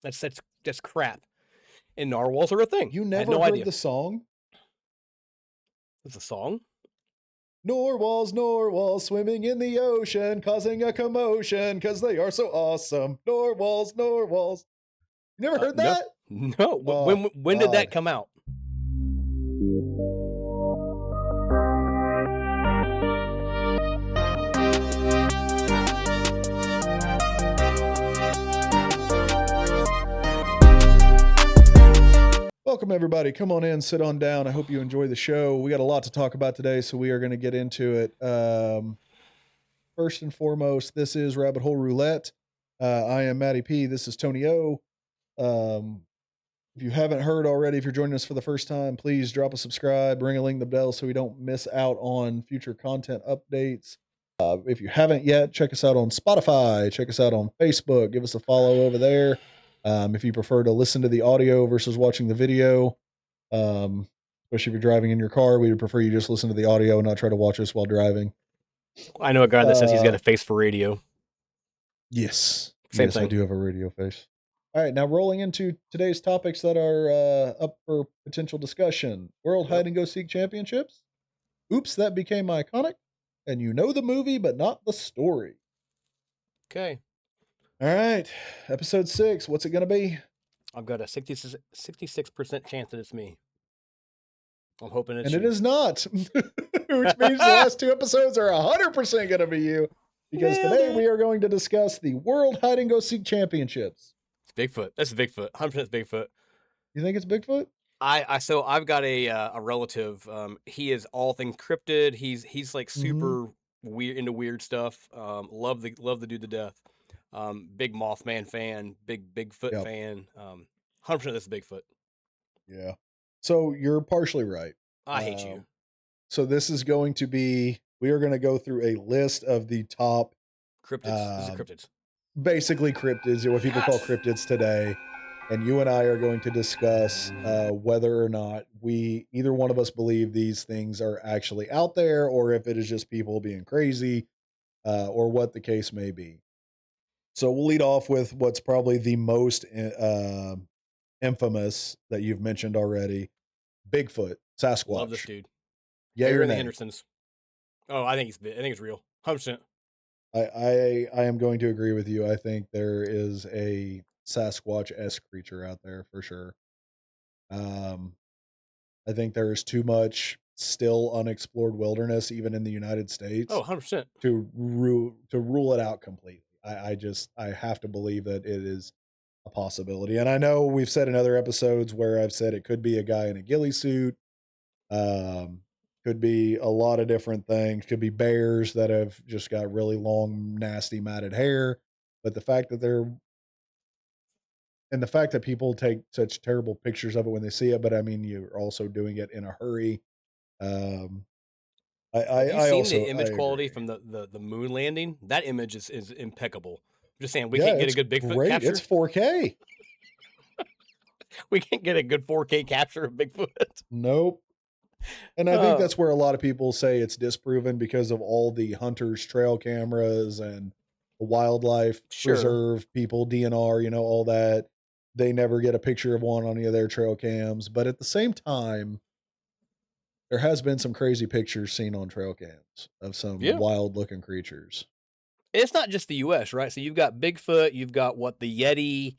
That's crap. And narwhals are a thing. You I had never no heard idea. the song? It's a song? Narwhals swimming in the ocean, causing a commotion because they are so awesome. Narwhals. You never heard No. that? No. Oh, When did that God. come out? Welcome, everybody. Come on in, sit on down. I hope you enjoy the show. We got a lot to talk about today, so we are going to get into it. First and foremost, this is Rabbit Hole Roulette. I am Matty P. This is Tony O. If you haven't heard already, if you're joining us for the first time, please drop a subscribe, ring the bell so we don't miss out on future content updates. If you haven't yet, check us out on Spotify, check us out on Facebook, give us a follow over there. If you prefer to listen to the audio versus watching the video, especially if you're driving in your car, we would prefer you just listen to the audio and not try to watch us while driving. I know a guy that says he's got a face for radio. Yes. Same yes, thing. I do have a radio face. All right, now rolling into today's topics that are up for potential discussion. World Hide and Go Seek Championships. Oops, that became iconic. And you know the movie, but not the story. Okay. All right, episode 6. What's it going to be? I've got a 66% chance that it's me. I'm hoping it's And you. it is not, which means the last 2 episodes are 100% going to be you. Because today we are going to discuss the World Hide and Go Seek Championships. It's Bigfoot. That's Bigfoot. 100% Bigfoot. You think it's Bigfoot? So I've got a relative. He is all things cryptid. He's like super weird, into weird stuff. Love the dude to death. Big Mothman fan. Big Bigfoot fan. 100% this is Bigfoot. Yeah. So you're partially right. I hate you. So this is going to be, we are going to go through a list of the top cryptids. This is cryptids. Basically cryptids, what people call cryptids today. And you and I are going to discuss whether or not either one of us believe these things are actually out there, or if it is just people being crazy, or what the case may be. So we'll lead off with what's probably the most infamous that you've mentioned already. Bigfoot, Sasquatch. Love this dude. Yeah, you're in the Hendersons. Oh, I think it's real. 100%. I am going to agree with you. I think there is a Sasquatch-esque creature out there for sure. I think there is too much still unexplored wilderness, even in the United States. Oh, 100%. To rule it out completely. I have to believe that it is a possibility. And I know we've said in other episodes where I've said it could be a guy in a ghillie suit. Could be a lot of different things. Could be bears that have just got really long, nasty, matted hair. But the fact that people take such terrible pictures of it when they see it, but I mean, you're also doing it in a hurry. Have you seen the image quality from the moon landing? That image is impeccable. I'm just saying, we can't get a good Bigfoot capture. It's 4K. We can't get a good 4K capture of Bigfoot. Nope. And I think that's where a lot of people say it's disproven because of all the hunters' trail cameras and the wildlife reserve people, DNR, all that. They never get a picture of one on any of their trail cams. But at the same time, there has been some crazy pictures seen on trail cams of some wild-looking creatures. It's not just the U.S., right? So you've got Bigfoot, you've got the Yeti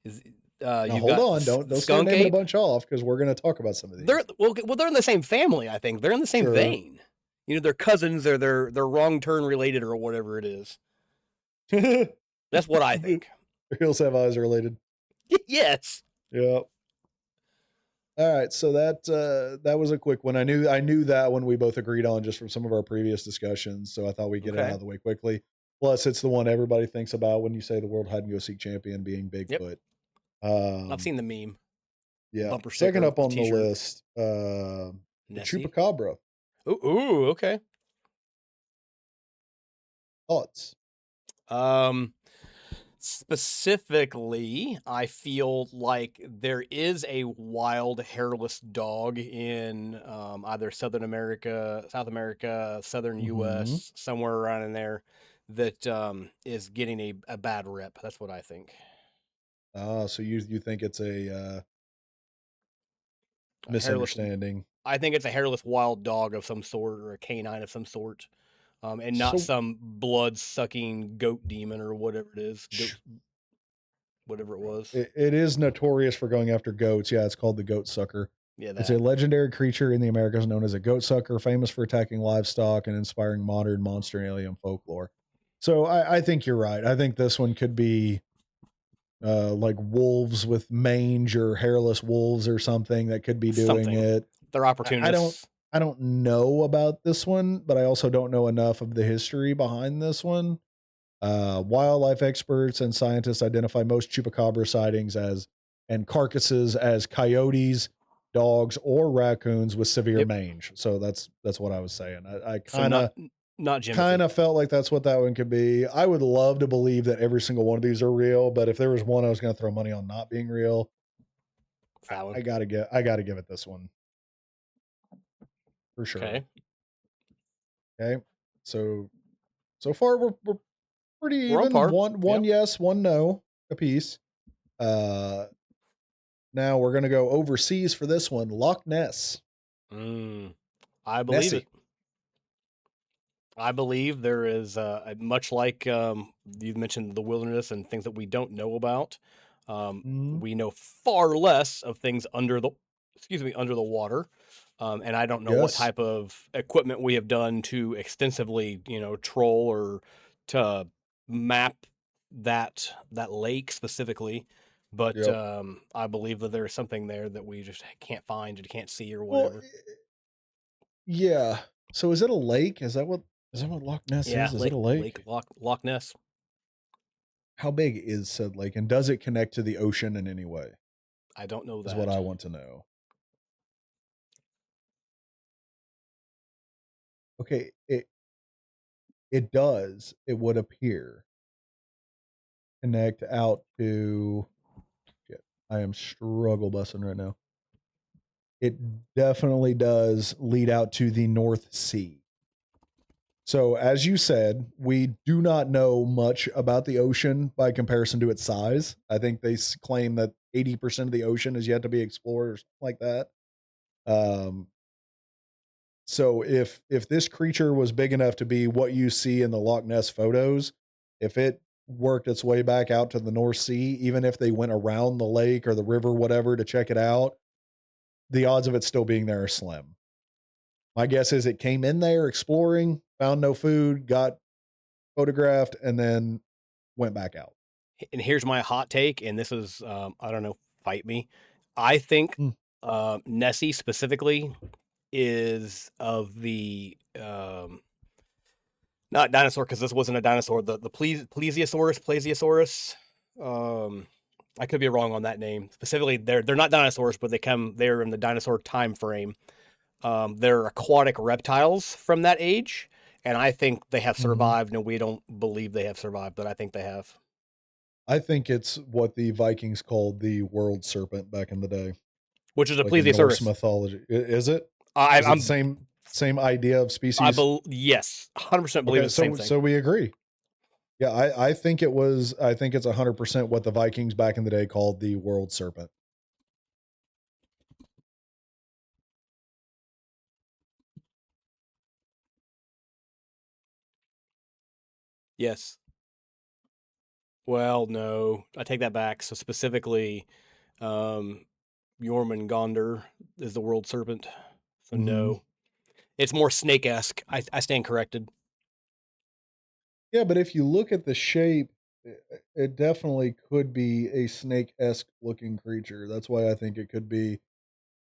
is. Hold on, don't start naming a bunch off because we're going to talk about some of these. They're in the same family, I think. They're in the same vein. They're cousins, or they're wrong turn related, or whatever it is. That's what I think. Their hills have eyes related. Yes. Yep. All right, so that was a quick one. I knew that one we both agreed on just from some of our previous discussions, so I thought we'd get it out of the way quickly. Plus, it's the one everybody thinks about when you say the World Hide and Go Seek champion being Bigfoot. Yep. I've seen the meme. Yeah. Second up on the list, the Chupacabra. Ooh, okay. Thoughts? Specifically, I feel like there is a wild hairless dog in either South America, Southern U.S., somewhere around in there that is getting a bad rep. That's what I think. So you think it's a A hairless. misunderstanding? I think it's a hairless wild dog of some sort or a canine of some sort, and not So some blood sucking goat demon or whatever it is. Goat, sh- whatever it was. it is notorious for going after goats. Yeah, it's called the goat sucker. Yeah, It's a that. legendary creature in the Americas known as a goat sucker, famous for attacking livestock and inspiring modern monster and alien folklore. So I think you're right. I think this one could be like wolves with mange or hairless wolves or something that could be doing Something. it. They're I don't opportunists. I don't know about this one, but I also don't know enough of the history behind this one. Wildlife experts and scientists identify most chupacabra sightings as and carcasses as coyotes, dogs, or raccoons with severe Yep. mange. So that's what I was saying. I So kind of not Jimothy. felt like that's what that one could be. I would love to believe that every single one of these are real, but if there was one I was going to throw money on not being real, It's that one. I gotta give it this one for sure. Okay. Okay, so so far we're pretty We're on even. par. One Yep. yes, one no apiece. Uh, Now we're gonna go overseas for this one. Loch Ness. Mm, I believe Nessie. it. I believe there is, much like you mentioned the wilderness and things that we don't know about. Mhm. We know far less of things under the, excuse me, under the water, and I don't know what Yes. type of equipment we have done to extensively, troll or to map that lake specifically. But Yep. I believe that there's something there that we just can't find and can't see or Well, whatever. yeah. So is it a lake? Is that what Loch Ness Yeah, is? Is it a Lake lake? Loch Ness. How big is said lake, and does it connect to the ocean in any way? I don't know Is what that. I want to know. Okay, it does. It would appear connect out to. Shit, I am struggle bussing right now. It definitely does lead out to the North Sea. So, as you said, we do not know much about the ocean by comparison to its size. I think they claim that 80% of the ocean is yet to be explored or something like that. Um, so if this creature was big enough to be what you see in the Loch Ness photos, if it worked its way back out to the North Sea, even if they went around the lake or the river, whatever, to check it out, the odds of it still being there are slim. My guess is it came in there exploring, found no food, got photographed, and then went back out. And here's my hot take, and this is, I don't know, fight me. I think Mm, Nessie specifically is of the not dinosaur because this wasn't a dinosaur. The plesiosaurus. Um, I could be wrong on that name. Specifically, they're not dinosaurs, but they're in the dinosaur time frame. They're aquatic reptiles from that age, and I think they have mhm. survived. No, we don't believe they have survived, but I think they have. I think it's what the Vikings called the world serpent back in the day, Which is a like in Norse plesiosaurus. mythology. Is it? I, Is it the I'm same idea of species? yes, 100% believe Okay, it's the same thing. so we agree. Yeah, I think it was. I think it's 100% what the Vikings back in the day called the world serpent. Yes. Well, no, I take that back. So specifically, um, Jormungandr is the world serpent. So Hmm. no, it's more snake-esque. I stand corrected. Yeah, but if you look at the shape, it definitely could be a snake esque looking creature. That's why I think it could be.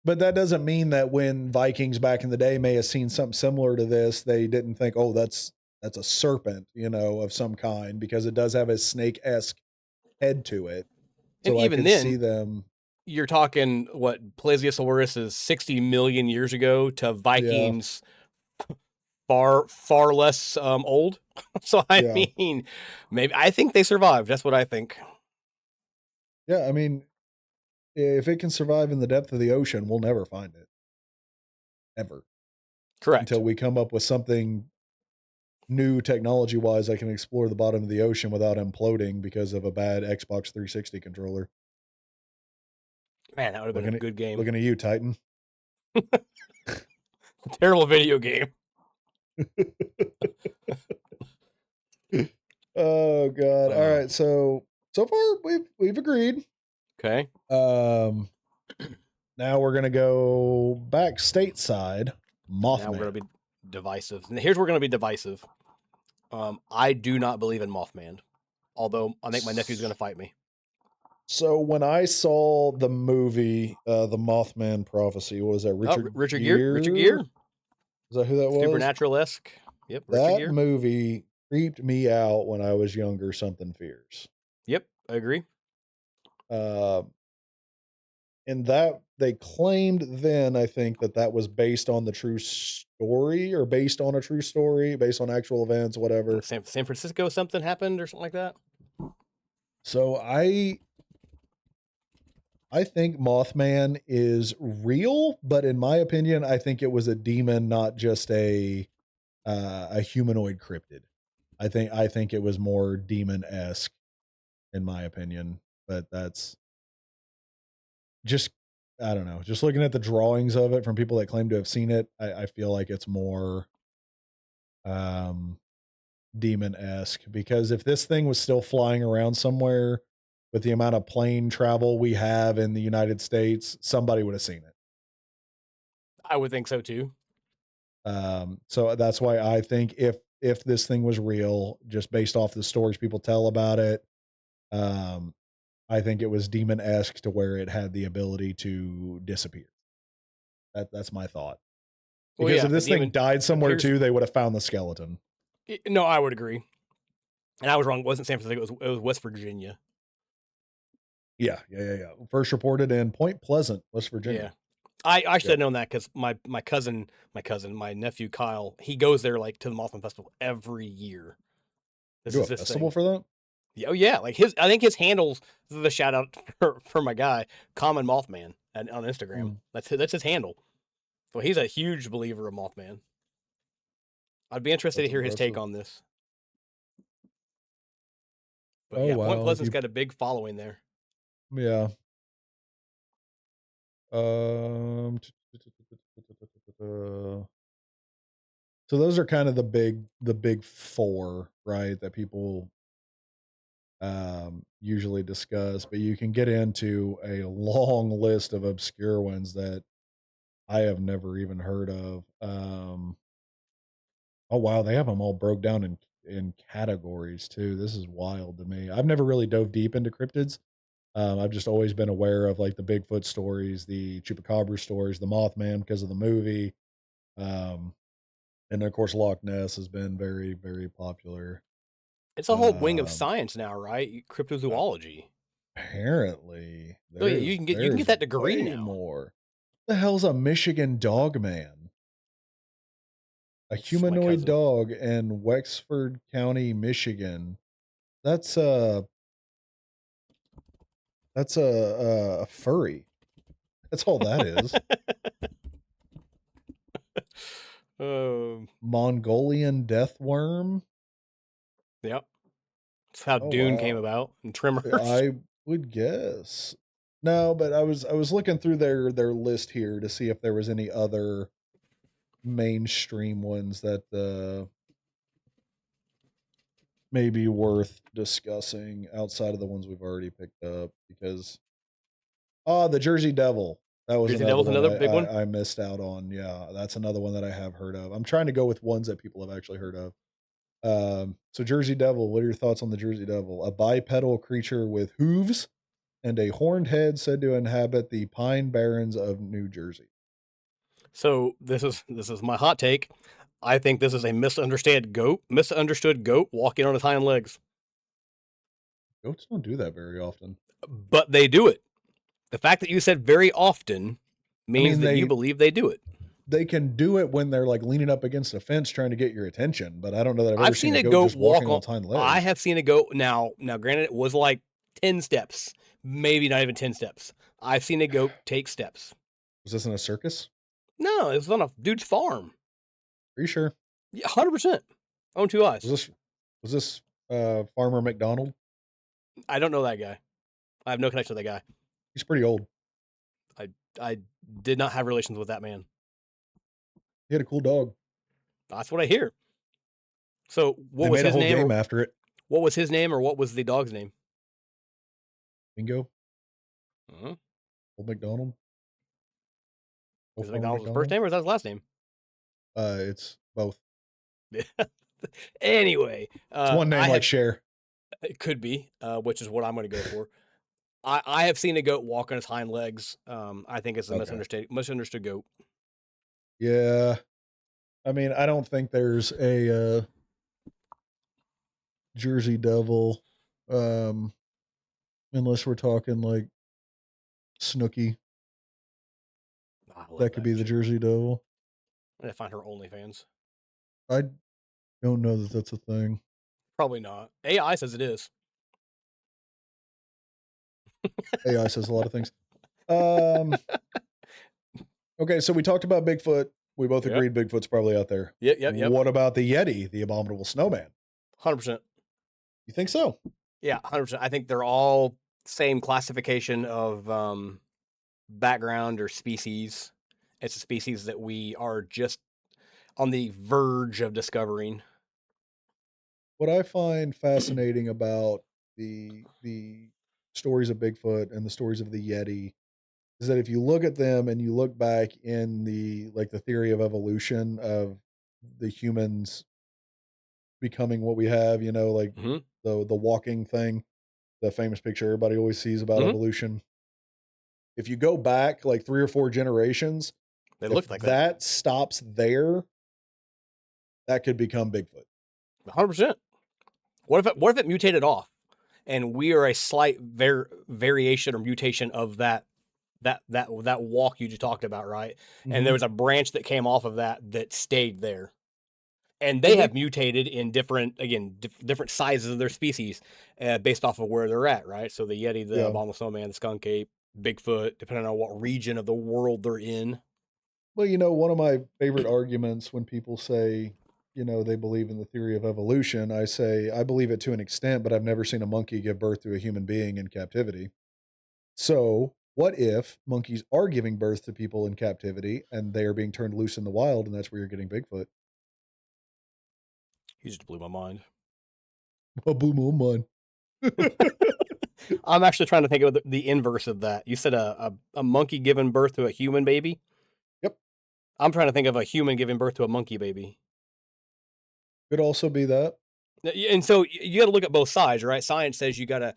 But that doesn't mean that when Vikings back in the day may have seen something similar to this, they didn't think, "Oh, that's a serpent," of some kind, because it does have a snake-esque head to it. And So I even could see then, them. you're talking what Plesiosaurus is 60 million years ago to Yeah, Vikings far less old. So I yeah, mean, maybe I think they survived. That's what I think. yeah. I mean, if it can survive in the depth of the ocean, we'll never find it ever Correct. until we come up with something new technology-wise that can explore the bottom of the ocean without imploding because of a bad Xbox 360 controller. Man, that would have been a good game. Looking at you, Titan. Terrible video game. Oh God! All right, so far we've agreed. Okay. Now we're gonna go back stateside. Mothman. Now we're gonna be divisive. And here's where we're gonna be divisive. I do not believe in Mothman, although I think my nephew's gonna fight me. So when I saw the movie, the Mothman Prophecy, what was that Richard Gere? Richard Gere? Is that who that was? Supernatural-esque. Yep, Richard That Gere. movie creeped me out when I was younger. Something fierce. Yep, I agree. And that they claimed then, I think that was based on the true story, or based on a true story, based on actual events, whatever. San Francisco, something happened or something like that. So I think Mothman is real, but in my opinion, I think it was a demon, not just a humanoid cryptid. I think it was more demon-esque, in my opinion. But that's just, I don't know. Just looking at the drawings of it from people that claim to have seen it, I feel like it's more demon-esque, because if this thing was still flying around somewhere with the amount of plane travel we have in the United States, somebody would have seen it. I would think so too. So that's why I think if this thing was real, just based off the stories people tell about it, I think it was demon-esque to where it had the ability to disappear. That's my thought. Because if this thing died somewhere too, they would have found the skeleton. No, I would agree. And I was wrong. It wasn't San Francisco. It was West Virginia. Yeah. First reported in Point Pleasant, West Virginia. Yeah. I should have known that because my nephew Kyle, he goes there like to the Mothman Festival every year. This is a festival for that? Oh yeah, like I think his handles, the shout out for my guy, Common Mothman on Instagram. That's his handle. So he's a huge believer of Mothman. I'd be interested to hear his take on this. But Point Pleasant's got a big following there. Yeah. So those are kind of the big four, right, that people usually discuss, but you can get into a long list of obscure ones that I have never even heard of. Oh wow, they have them all broke down in categories too. This is wild to me. I've never really dove deep into cryptids. I've just always been aware of like the Bigfoot stories, the Chupacabra stories, the Mothman because of the movie. And then of course Loch Ness has been very, very popular. It's a whole wing of science now, right? Cryptozoology. Apparently. Oh yeah, you can get that degree now. More. The hell's a Michigan dog man? A humanoid dog in Wexford County, Michigan. That's a furry. That's all that is. Mongolian death worm. Yep. That's how Dune came about, and Tremors. I would guess. No, but I was looking through their list here to see if there was any other mainstream ones that may be worth discussing outside of the ones we've already picked up, because the Jersey Devil. That was another big one I missed out on. Yeah, that's another one that I have heard of. I'm trying to go with ones that people have actually heard of. So Jersey Devil, what are your thoughts on the Jersey Devil? A bipedal creature with hooves and a horned head said to inhabit the Pine Barrens of New Jersey. So this is my hot take. I think this is a misunderstood goat walking on its hind legs. Goats don't do that very often. But they do it. The fact that you said very often means that you believe they do it. They can do it when they're like leaning up against a fence trying to get your attention, but I don't know that I've ever seen a goat just walking on its hind legs. I have seen a goat now granted it was like 10 steps, maybe not even 10 steps. I've seen a goat take steps. Was this in a circus? No, it was on a dude's farm. Are you sure? Yeah, 100%. Own two eyes. Was this Farmer McDonald? I don't know that guy. I have no connection to that guy. He's pretty old. I did not have relations with that man. He had a cool dog. That's what I hear. So what They was made a his whole name? game after it. What was his name, or what was the dog's name? Bingo. Uh-huh. Old McDonald. Is Old it Farmer McDonald's his first name, or is that his last name? It's both. Anyway, It's one name like Cher. It could be, which is what I'm going to go for. I have seen a goat walk on his hind legs. I think it's a misunderstood goat. Yeah. I mean, I don't think there's a Jersey Devil, unless we're talking like Snooki. That could be the Jersey Devil. I'm gonna find her OnlyFans. I don't know that that's a thing. Probably not. AI says it is. AI says a lot of things. Okay, so we talked about Bigfoot. We both agreed Bigfoot's probably out there. Yep. What about the Yeti, the abominable snowman? 100%. You think so? Yeah, 100%. I think they're all same classification of background or species. It's a species that we are just on the verge of discovering. What I find fascinating about the stories of Bigfoot and the stories of the Yeti is that if you look at them and you look back in the theory of evolution of the humans becoming what we have, like the walking thing, the famous picture everybody always sees about evolution. If you go back like 3 or 4 generations, they look like that stops there, that could become Bigfoot. 100%. What if it mutated off, and we are a slight variation or mutation of that walk you just talked about, right? And there was a branch that came off of that stayed there, and they have mutated in different sizes of their species based off of where they're at, right? So the Yeti, the abominable snowman, the skunk ape, Bigfoot, depending on what region of the world they're in. Well, one of my favorite arguments when people say, they believe in the theory of evolution, I say, I believe it to an extent, but I've never seen a monkey give birth to a human being in captivity. So what if monkeys are giving birth to people in captivity and they are being turned loose in the wild, and that's where you're getting Bigfoot? You just blew my mind. I blew my mind. I'm actually trying to think of the inverse of that. You said a monkey giving birth to a human baby? Yep. I'm trying to think of a human giving birth to a monkey baby. Could also be that. And so you got to look at both sides, right? Science says if you're going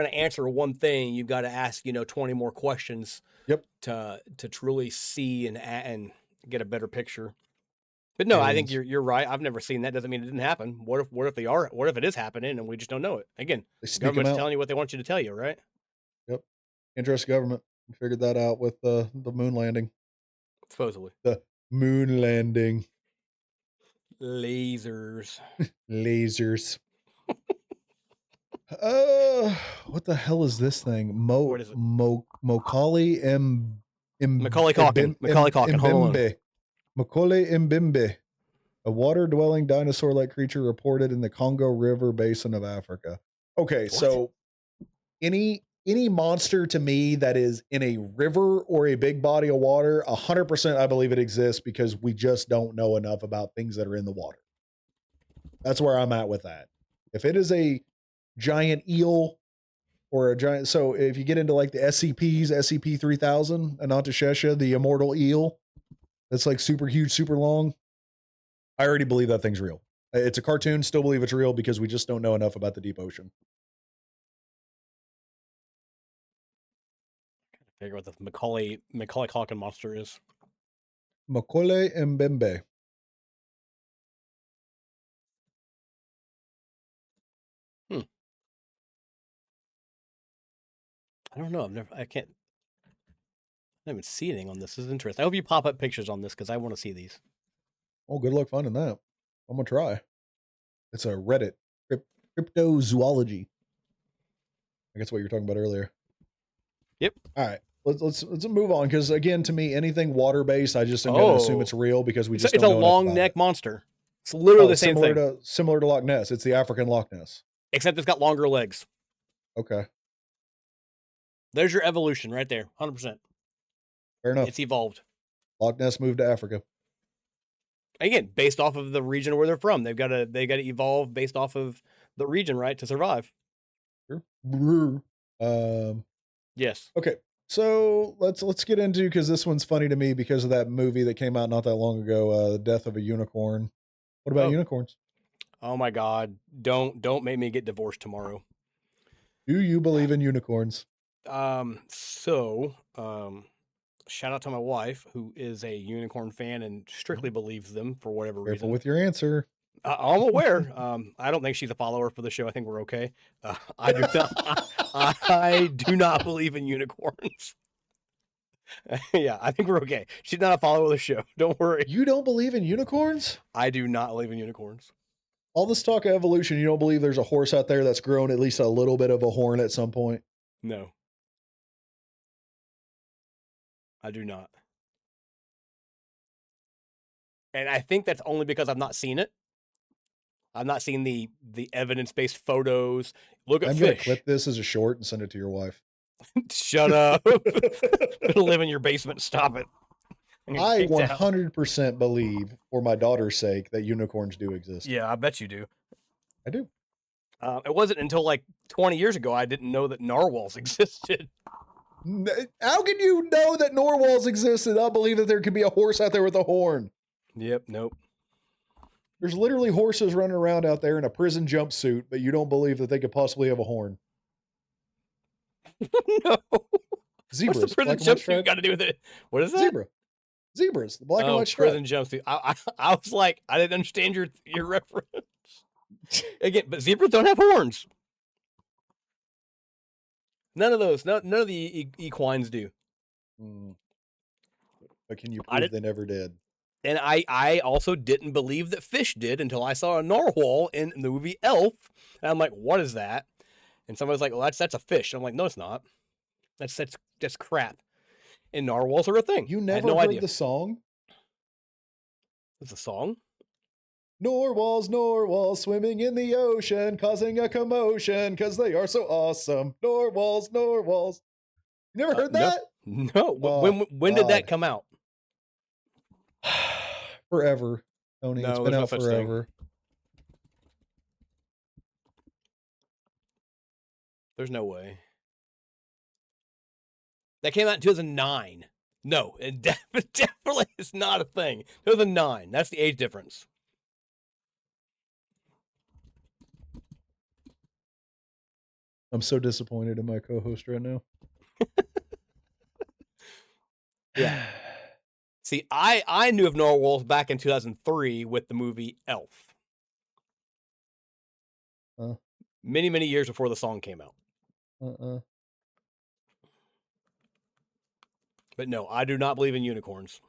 to answer one thing, you've got to ask, 20 more questions. Yep. To truly see and get a better picture. But no, I think you're right. I've never seen that. Doesn't mean it didn't happen. What if it is happening and we just don't know it? Again, the government's telling you what they want you to tell you, right? Yep. Interest government. We figured that out with the moon landing. Supposedly. The moon landing. Lasers. Lasers. What the hell is this thing? What is it? Macaulay Macaulay Culkin. Hold on. Macaulay Mbembe, a water-dwelling dinosaur-like creature reported in the Congo River basin of Africa. Okay, what? So any monster to me that is in a river or a big body of water, 100% I believe it exists because we just don't know enough about things that are in the water. That's where I'm at with that. If it is a giant eel or a giant, so if you get into like the SCPs, SCP-3000, Anantashesha, the immortal eel, that's like super huge, super long, I already believe that thing's real. It's a cartoon, still believe it's real because we just don't know enough about the deep ocean. Figure out what the Macaulay Culkin monster is. Macaulay Mbembe. I don't know. I haven't seen anything on this. This is interesting. I hope you pop up pictures on this because I want to see these. Oh, good luck finding that. I'm gonna try. It's a Reddit cryptozoology. I guess what you were talking about earlier. Yep. All right. Let's move on because again, to me, anything water based, I just am gonna assume it's real because we just don't know. It's a long neck monster. It's literally the same thing. Similar to Loch Ness. It's the African Loch Ness. Except it's got longer legs. Okay. There's your evolution right there. 100%. Fair enough. It's evolved. Loch Ness moved to Africa. Again, based off of the region where they're from. They got to evolve based off of the region, right, to survive. Sure. Yes. Okay. So let's get into, because this one's funny to me because of that movie that came out not that long ago, The Death of a Unicorn. What about unicorns? Oh my God! Don't make me get divorced tomorrow. Do you believe in unicorns? Shout out to my wife, who is a unicorn fan and strictly believes them for whatever reason. Careful with your answer. I'm aware. I don't think she's a follower for the show. I think we're okay. I do not. I do not believe in unicorns. Yeah, I think we're okay. She's not a follower of the show. Don't worry. You don't believe in unicorns? I do not believe in unicorns. All this talk of evolution, you don't believe there's a horse out there that's grown at least a little bit of a horn at some point? No. I do not. And I think that's only because I've not seen it. I've not seen the evidence-based photos. Look at I'm fish. going to clip this as a short and send it to your wife. Shut up. Live in your basement. Stop it. I 100% believe, for my daughter's sake, that unicorns do exist. Yeah, I bet you do. I do. It wasn't until like 20 years ago I didn't know that narwhals existed. How can you know that narwhals exist and not believe that there could be a horse out there with a horn? Yep, nope. There's literally horses running around out there in a prison jumpsuit, but you don't believe that they could possibly have a horn. No. Zebras. What's the prison jumpsuit got to do with it? What is that? Zebras. The black and white stripe. Prison jumpsuit. I was like, I didn't understand your reference. Again, but zebras don't have horns. None of those. None of the equines do. But can you prove they never did? And I also didn't believe that fish did until I saw a narwhal in the movie Elf. And I'm like, what is that? And somebody's like, well, that's a fish. I'm like, no, it's not. That's crap. And narwhals are a thing. You never heard the song? It's a song? Narwhals, narwhals, swimming in the ocean, causing a commotion, because they are so awesome. Narwhals, narwhals. You never heard that? No. When did that come out? Forever, Tony. No, it's been out forever. There's no way. That came out in 2009. No, it definitely is not a thing. 2009. That's the age difference. I'm so disappointed in my co-host right now. Yeah. See, I knew of narwhals back in 2003 with the movie Elf. Many, many years before the song came out. But no, I do not believe in unicorns.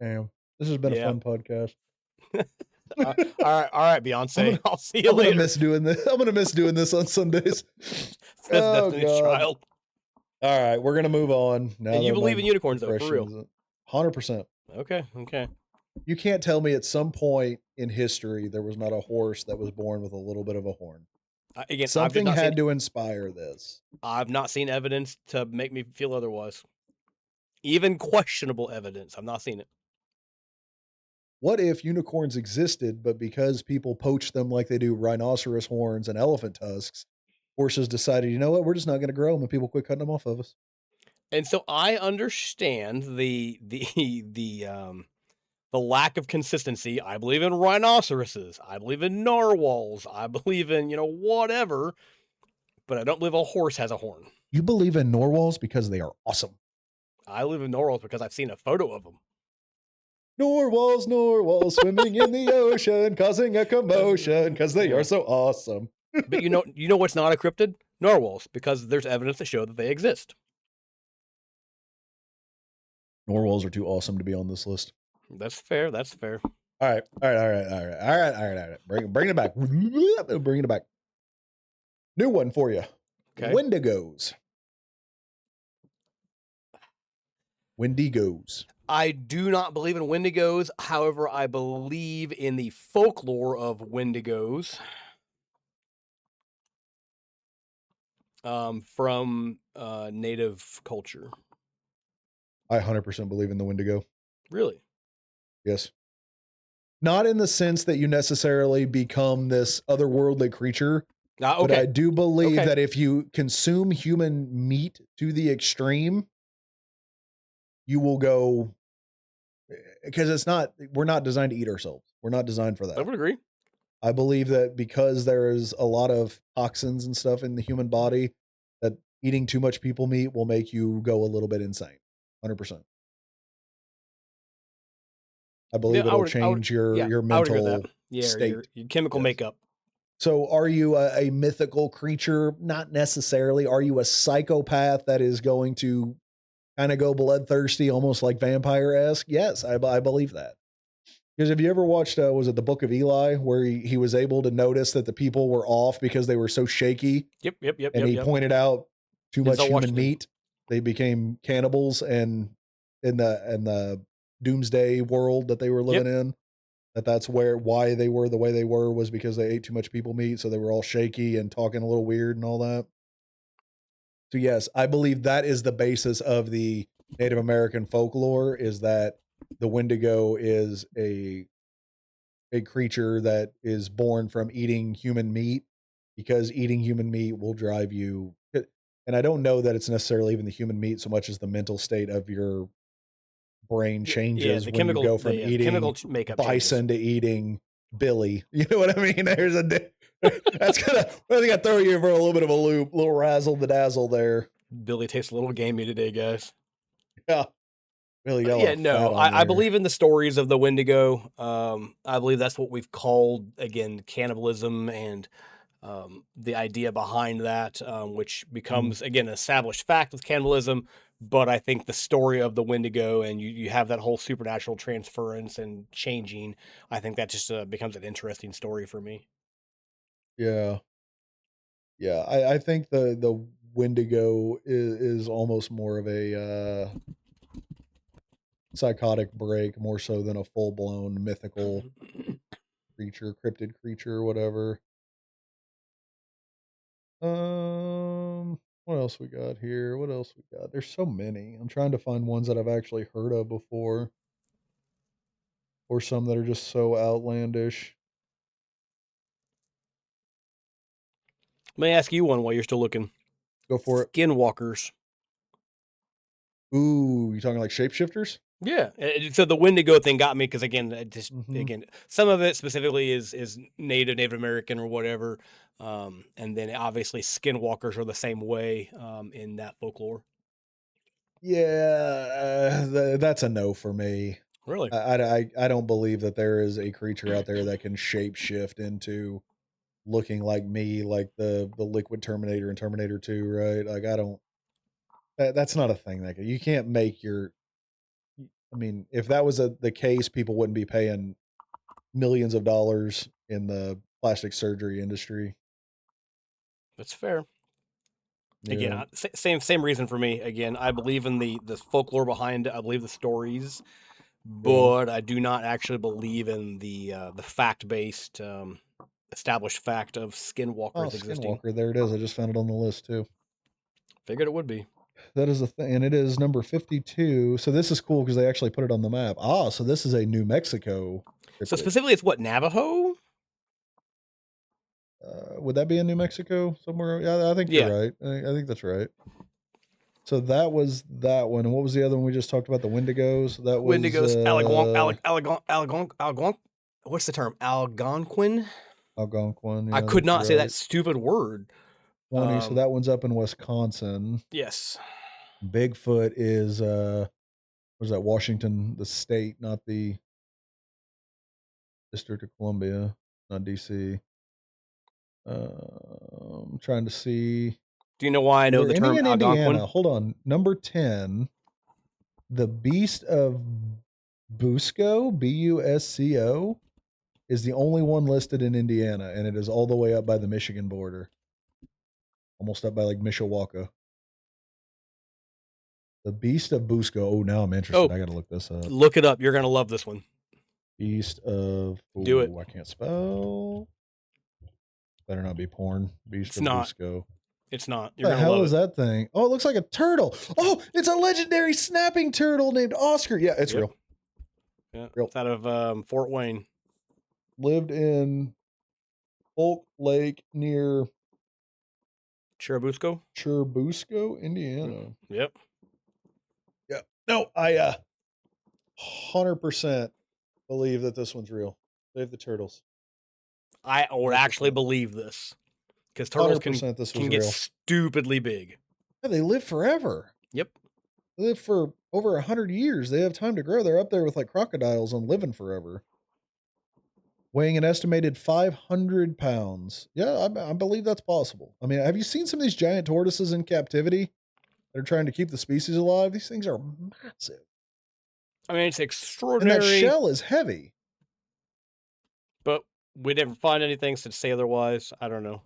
Damn. This has been a fun podcast. All right, Beyonce. I'll see you later. I'm gonna miss doing this on Sundays. Destiny's Child. All right, we're gonna move on. Now and you believe in unicorns, though, for real? 100%. Okay. You can't tell me at some point in history there was not a horse that was born with a little bit of a horn. Again, something had to inspire this. I've not seen evidence to make me feel otherwise. Even questionable evidence. I've not seen it. What if unicorns existed, but because people poached them like they do rhinoceros horns and elephant tusks, horses decided, you know what, we're just not going to grow them, and people quit cutting them off of us. And so I understand the lack of consistency. I believe in rhinoceroses. I believe in narwhals. I believe in, whatever. But I don't believe a horse has a horn. You believe in narwhals because they are awesome. I believe in narwhals because I've seen a photo of them. Narwhals, swimming in the ocean, causing a commotion, because they are so awesome. But you know what's not a cryptid? Narwhals, because there's evidence to show that they exist. Narwhals are too awesome to be on this list. That's fair. All right. Bring it back. Bring it back. New one for you. Okay. Wendigos. I do not believe in Wendigos. However, I believe in the folklore of Wendigos. From native culture. I 100% believe in the Wendigo. Really? Yes. Not in the sense that you necessarily become this otherworldly creature, but I Okay. do believe Okay. that if you consume human meat to the extreme, you will go, because we're not designed to eat ourselves. We're not designed for I that. would agree. I believe that because there is a lot of toxins and stuff in the human body, that eating too much people meat will make you go a little bit insane. 100%. I Yeah, believe I it'll would. I would. change Yeah, your I would agree with that. mental Yeah, or state. your chemical Yes. makeup. So are you a mythical creature? Not necessarily. Are you a psychopath that is going to kind of go bloodthirsty, almost like vampire-esque? Yes, I believe that. Because have you ever watched, was it the Book of Eli, where he was able to notice that the people were off because they were so shaky, Yep. Yep. Yep. and Yep. he Yep. pointed out too much Denzel human Washington. meat, they became cannibals, and in the doomsday world that they were Yep. living in, that's why they were the way they were, was because they ate too much people meat, so they were all shaky and talking a little weird and all that. So yes, I believe that is the basis of the Native American folklore, is that the Wendigo is a creature that is born from eating human meat, because eating human meat will drive you, and I don't know that it's necessarily even the human meat so much as the mental state of your brain Yeah. changes The when you chemical. go from The chemical eating makeup changes. bison to eating Billy. You know what I mean? That's gonna, I think I throw you for a little bit of a loop, little razzle the dazzle there. Billy tastes a little gamey today, guys. Yeah, Billy got a lot Yeah, of no, fat on I there. believe in the stories of the Wendigo. I believe that's what we've called, again, cannibalism, and the idea behind that, which Mhm. becomes, again, an established fact with cannibalism. But I think the story of the Wendigo, and you have that whole supernatural transference and changing, I think that just becomes an interesting story for me. Yeah, yeah. I think the Wendigo is almost more of a psychotic break, more so than a full blown mythical creature, cryptid creature, or whatever. What else we got here? What else we got? There's so many. I'm trying to find ones that I've actually heard of before, or some that are just so outlandish. Let me ask you one while you're still looking. Go for it. Skinwalkers. Ooh, you talking like shapeshifters? Yeah. So the Wendigo thing got me because, again, Mhm. again, some of it specifically is Native American or whatever, and then obviously Skinwalkers are the same way in that folklore. Yeah, that's a no for me. Really? I don't believe that there is a creature out there that can shapeshift into looking like me, like the Liquid Terminator and Terminator 2, right? Like I don't. That's not a thing. That you can't make your. I mean, if that was the case, people wouldn't be paying millions of dollars in the plastic surgery industry. That's fair. Again, Yeah, same reason for me. Again, I believe in the folklore behind it. I believe the stories, yeah. but I do not actually believe in the fact based established fact of Oh, Skinwalkers existing. Skinwalker. There it is. I just found it on the list too. Figured it would be. That is a thing, and it is number 52. So this is cool because they actually put it on the map. Ah, so this is a New Mexico So cryptid. specifically, it's what, Navajo? Would that be in New Mexico somewhere? Yeah, I think you're Yeah, right. I think that's right. So that was that one. And what was the other one we just talked about? The Wendigos. That was Wendigos, Algonquin. What's the term? Algonquin. Algonquin. I Yeah, I could think you're not say that right. stupid word. 20. So that one's up in Wisconsin. Yes, Bigfoot is was that Washington, the state, not the District of Columbia, not DC. I'm trying to see. do you know why I Are know there the any term in Algonquin? Indiana? Hold on. Number 10, the Beast of Busco, Busco, is the only one listed in Indiana, and it is all the way up by the Michigan border, almost up by like Mishawaka. The Beast of Busco. Oh, now I'm interested. Oh, I got to look this up. look it up. You're gonna love this one. Beast of. Do it. Oh, I can't spell. Better not be porn. Beast It's of not. Busco. It's not. You're The gonna hell love is it. that thing? Oh, it looks like a turtle. Oh, it's a legendary snapping turtle named Oscar. Yeah, it's real. Yeah, Real. it's out of Fort Wayne. Lived in Oak Lake near Churubusco. Churubusco, Indiana. Yep. Yeah. No, I 100% believe that this one's real. Save the turtles. I would 100%. actually believe this because turtles can 100% this was get real. stupidly big. Yeah, they live forever. Yep. They live for over 100 years. They have time to grow. They're up there with like crocodiles on living forever. Weighing an estimated 500 pounds. Yeah, I believe that's possible. I mean, have you seen some of these giant tortoises in captivity that are trying to keep the species alive? These things are massive. I mean, it's And that extraordinary, shell is heavy. but we didn't find anything to say otherwise. I don't know.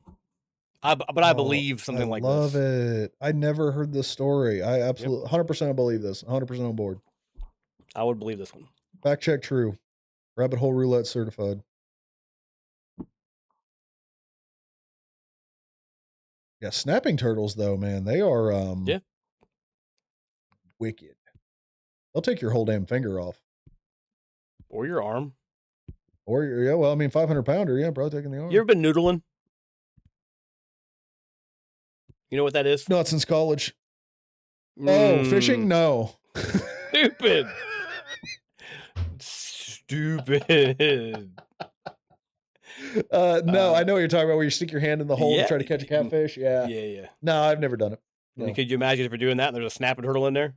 But I believe something like this. I love it. I never heard this story. I absolutely 100% believe this. 100% on board. I would believe this one. Fact check true. Rabbit Hole Roulette certified. Yeah, snapping turtles though, man, they are Yeah. wicked. They'll take your whole damn finger off. Or your arm. Or yeah, well, I mean 500 pounder, yeah, probably taking the arm. You ever been noodling? You know what that is? Not since college. Oh, fishing? No. Stupid. Stupid. No, I know what you're talking about where you stick your hand in the hole yeah, to try to catch a catfish. Yeah. Yeah. No, I've never done it. I mean, No. could you imagine if you're doing that and there's a snapping turtle in there?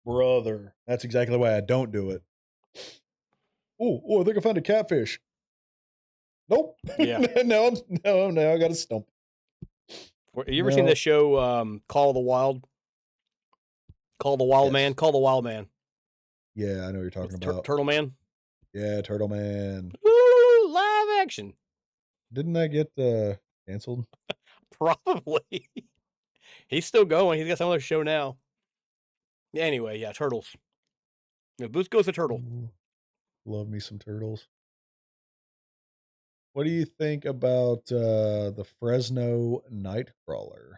Brother. That's exactly why I don't do it. Oh, I think I found a catfish. Nope. Yeah. no, I got a stump. Have you ever seen this show, Call the Wild? Call the Wild Man? Call the Wild Man. Yeah, I know what you're talking about. Turtle Man? Yeah, Turtle Man. Woo, live action. Didn't that get canceled? Probably. He's still going. He's got some other show now. Anyway, yeah, turtles. Yeah, Boost goes a turtle. Ooh, love me some turtles. What do you think about the Fresno Nightcrawler?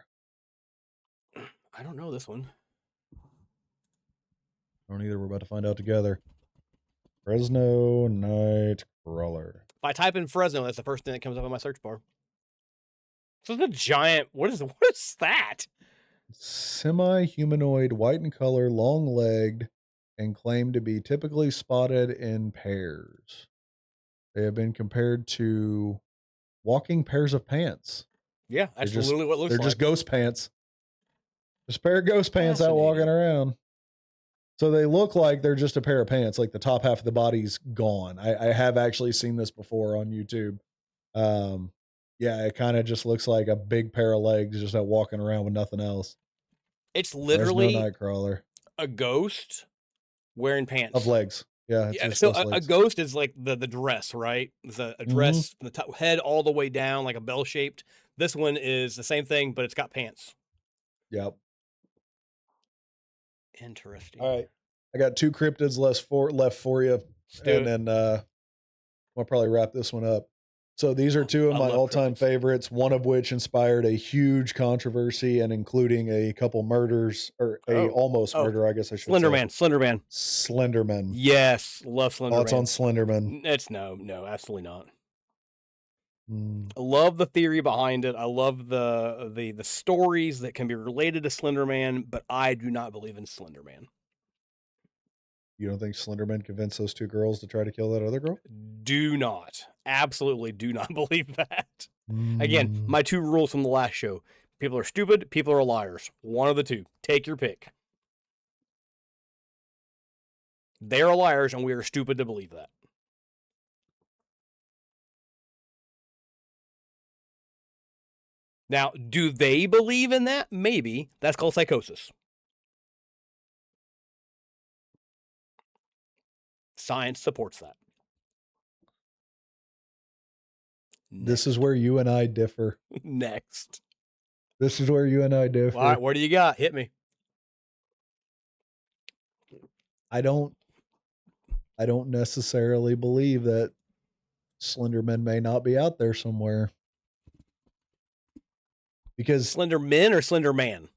I don't know this one. I don't either. We're about to find out together. Fresno Nightcrawler. If I type in Fresno, that's the first thing that comes up in my search bar. So it's a giant. What is that? Semi-humanoid, white in color, long-legged, and claimed to be typically spotted in pairs. They have been compared to walking pairs of pants. Yeah, that's literally what it looks like. They're just ghost pants. Just a pair of ghost pants out walking around. So they look like they're just a pair of pants, like the top half of the body's gone. I have actually seen this before on YouTube. Yeah, it kind of just looks like a big pair of legs just out walking around with nothing else. It's literally Nightcrawler. A ghost wearing pants. Of legs. Yeah. So a ghost is like the dress, right? It's a dress from the top, head all the way down, like a bell shaped. This one is the same thing, but it's got pants. Yep. Interesting. All right. I got 2 cryptids left for you. Then I'll probably wrap this one up. So these are 2 of my all-time favorites, one of which inspired a huge controversy and including a couple murders, or almost murder, I guess I should say. Slenderman. Yes, love Slenderman. Thoughts on Slenderman? It's no, absolutely not. I love the theory behind it. I love the stories that can be related to Slenderman, but I do not believe in Slenderman. You don't think Slenderman convinced those 2 girls to try to kill that other girl? Do not. Absolutely do not believe that. Again, my 2 rules from the last show. People are stupid, people are liars. One of the 2. Take your pick. They are liars, and we are stupid to believe that. Now, do they believe in that? Maybe. That's called psychosis. Science supports that. This is where you and I differ. Next. This is where you and I differ. All right, what do you got? Hit me. I don't necessarily believe that Slenderman may not be out there somewhere. because Slender Men or Slender Man?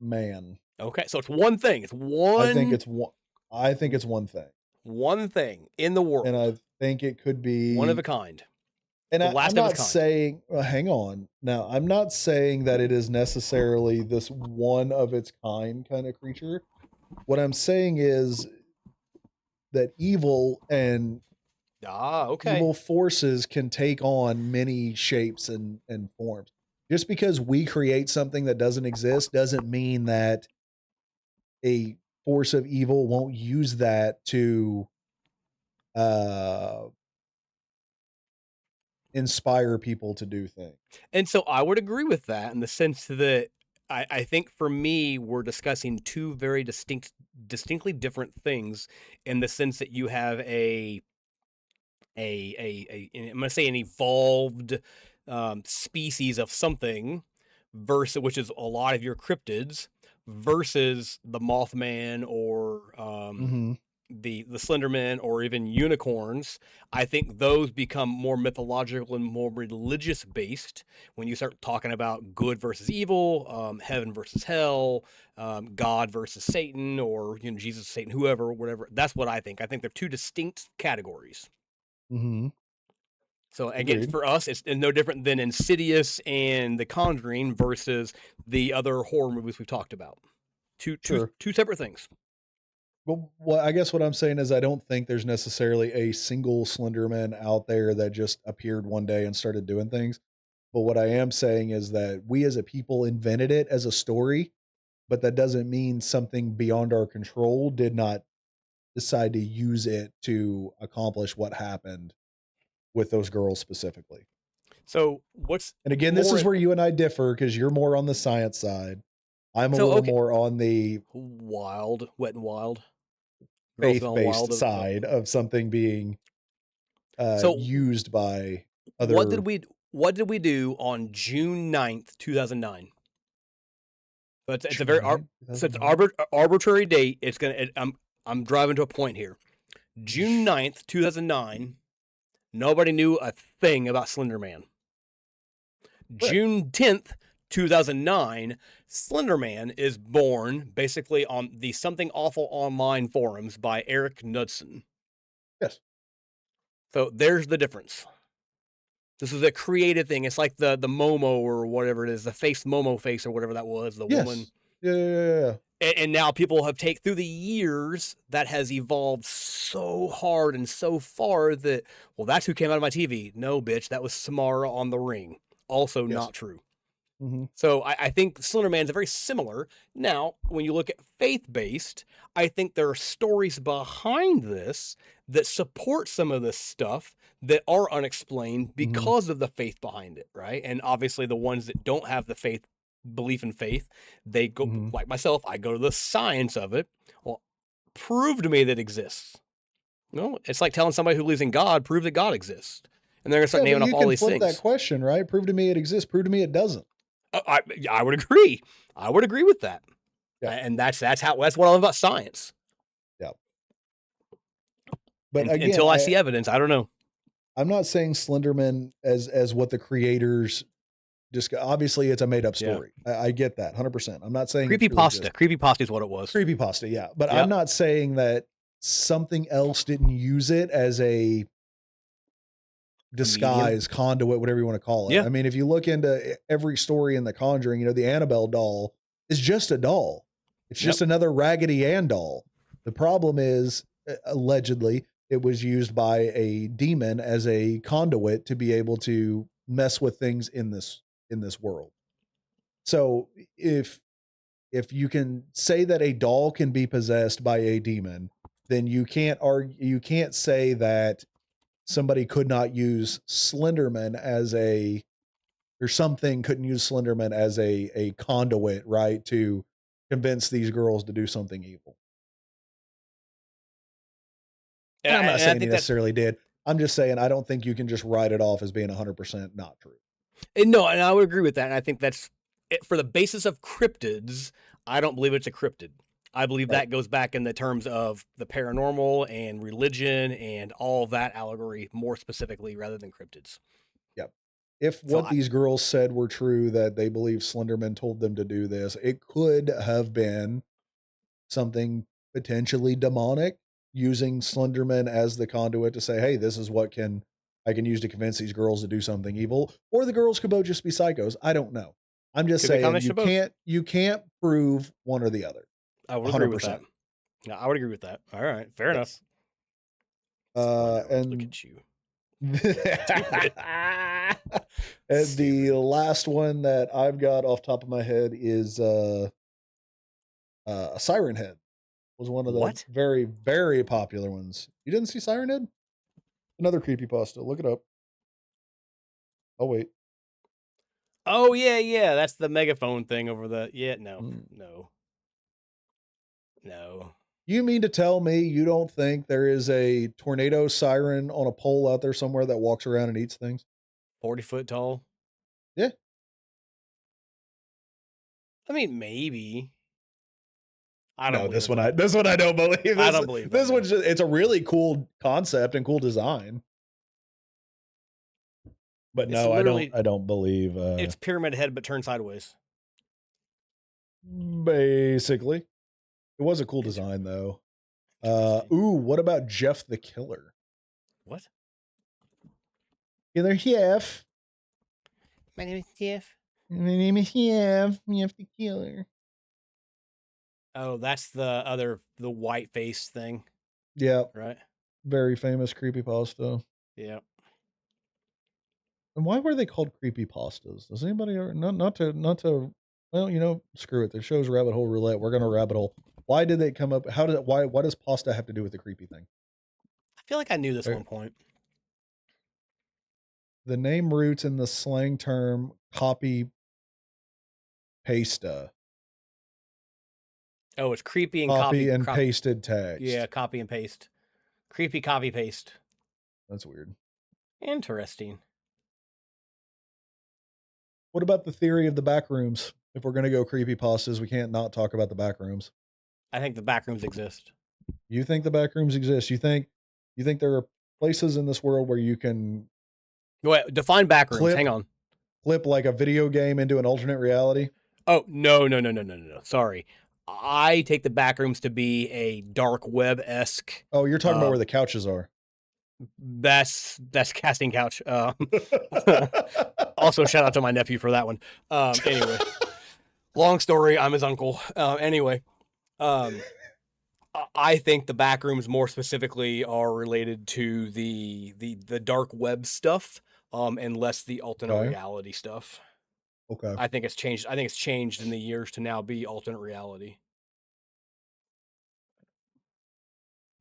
man, Okay, so it's one thing. It's I think one it's one. I think it's one thing, one thing in the and world. I think it could One of a be. kind. And The I'm last of its not kind. saying. Hang on. Now, I'm not saying that it is necessarily this one of its kind of creature. What I'm saying is that Okay. evil forces can take on many shapes and forms. Just because we create something that doesn't exist doesn't mean that a force of evil won't use that to uh inspire people to do things. And so I would agree with that in the sense that I think for me, we're discussing two very distinctly different things in the sense that you have I'm going to say an evolved species of something versus which is a lot of your cryptids versus the Mothman or Mhm. the Slenderman or even unicorns. I think those become more mythological and more religious based when you start talking about good versus evil, heaven versus hell, God versus Satan, or Jesus, Satan, whoever, whatever. That's what I think. I think they're two distinct categories. Mhm. So again, Agreed. for us, it's no different than Insidious and The Conjuring versus the other horror movies we've talked about. Sure. Two separate things. Well, I guess what I'm saying is I don't think there's necessarily a single Slenderman out there that just appeared one day and started doing things. But what I am saying is that we as a people invented it as a story, but that doesn't mean something beyond our control did not decide to use it to accomplish what happened with those girls specifically. So what's And again, this more is where you and I differ because you're more on the science side. I'm a so little okay, more on the wild, wet and wild, girls gone faith-based wild. side of something being So used by what other did we what did we do on June 9th, 2009? So it's a June very 9th, so it's 2009. arbitrary date. I'm driving to a point here. June Sh- 9th, 2009. Nobody knew a thing about Slender Man. Correct. June 10th, 2009, Slenderman is born basically on the Something Awful Online forums by Eric Knudsen. Yes. So there's the difference. This is a creative thing. It's like the Momo or whatever it is, the face Momo face or whatever that was, the woman. Yes. Yeah, yeah, yeah, yeah. And now people have taken through the years that has evolved so hard and so far that, well, that's who came out of my TV. No, bitch, that was Samara on the Ring. Also Yes. not true. Mhm. So I think Slender Man is very similar. Now, when you look at faith-based, I think there are stories behind this that support some of this stuff that are unexplained Mhm. because of the faith behind it, right? And obviously the ones that don't have the belief in faith, they go Mhm. like myself, I go to the science of it. Well, prove to me that it exists. No, it's like telling somebody who believes in God, prove that God exists. And they're gonna start Yeah, but naming off you all can these flip that things. question, right? Prove to me it exists. Prove to me it doesn't. I would agree. I would agree with that. Yeah. And that's what I love about science. Yeah. But And again, until I see evidence, I don't know. I'm not saying Slenderman as what the creators just obviously it's a made up Yeah. story. I get that 100%. I'm not saying it truly Creepypasta. exists. Creepypasta is what it was. Creepypasta, yeah. But I'm Yep. not saying that something else didn't use it as a A medium. disguise, conduit, whatever you want to call it. Yeah. I mean, if you look into every story in The Conjuring, the Annabelle doll is just a doll. It's Yep. just another Raggedy Ann doll. The problem is, allegedly, it was used by a demon as a conduit to be able to mess with things in this world. So if you can say that a doll can be possessed by a demon, then you can't say that somebody could not use Slenderman as a or something couldn't use Slenderman as a conduit, right, to convince these girls to do something evil. And I'm not And I saying he think that's necessarily did. I'm just saying I don't think you can just write it off as being 100% not true. and no, and I would agree with that. And I think that's it, for the basis of cryptids. I don't believe it's a cryptid. I believe Right. that goes back in the terms of the paranormal and religion and all of that allegory more specifically rather than cryptids. Yep. if So what these girls said were true, that they believe Slenderman told them to do this, it could have been something potentially demonic, using Slenderman as the conduit to say, "Hey, this is what can I can use to convince these girls to do something evil," or the girls could both just be psychos. I don't know. I'm just could be a saying combination of both. you can't prove one or the other. I would agree with that. 100%. Yeah, I would agree with that. All right, fair enough. Yes. Slenderman, look And at you, stupid, and the stupid. last one that I've got off top of my head is Siren Head was one of the What? very, very popular ones. You didn't see Siren Head? Another creepypasta. Look it up. Oh wait. Oh yeah, yeah. That's the megaphone thing over the. Yeah, no, Mm. no, no. You mean to tell me you don't think there is a tornado siren on a pole out there somewhere that walks around and eats things? 40 foot tall. Yeah. I mean, maybe. I don't No, believe this it's one a. I don't believe. I This don't believe that. this No, one's just, it's a really cool concept and cool design. But it's no, literally I don't believe it's pyramid head but turned sideways. basically. It was a cool Inter- design though. Interesting. Ooh, what about Jeff the Killer? What? Killer Jeff. My name is Jeff. My name is Jeff. Jeff the Killer. Oh, that's the white face thing, Yeah, right? very famous creepypasta. Yeah. And why were they called creepypastas? Does anybody ever not to well, screw it. The show's Rabbit Hole Roulette. We're gonna rabbit hole. Why did they come up? How did why what does pasta have to do with the creepy thing? I feel like I knew this Uh, one point. The name roots in the slang term copy pasta. Oh, it's creepy and Copy and copy. pasted Yeah, text. copy and paste. Creepy copy paste. That's weird. Interesting. What about the theory of the back rooms? If we're gonna go creepypastas, we can't not talk about the back rooms. I think the backrooms exist. You think the back rooms exist? You think there are places in this world where you can Wait, define backrooms. clip Hang on. flip like a video game into an alternate reality? Oh, no, no, no, no, no, no, no. Sorry. I take the backrooms to be a dark web esque. Oh, you're talking about where the couches are. That's casting couch. Also, shout out to my nephew for that one. Anyway, long story. I'm his uncle. Anyway, um, I think the backrooms more specifically are related to the dark web stuff, and less the alternate Okay. reality stuff. Okay. I think it's changed. I think it's changed in the years to now be alternate reality.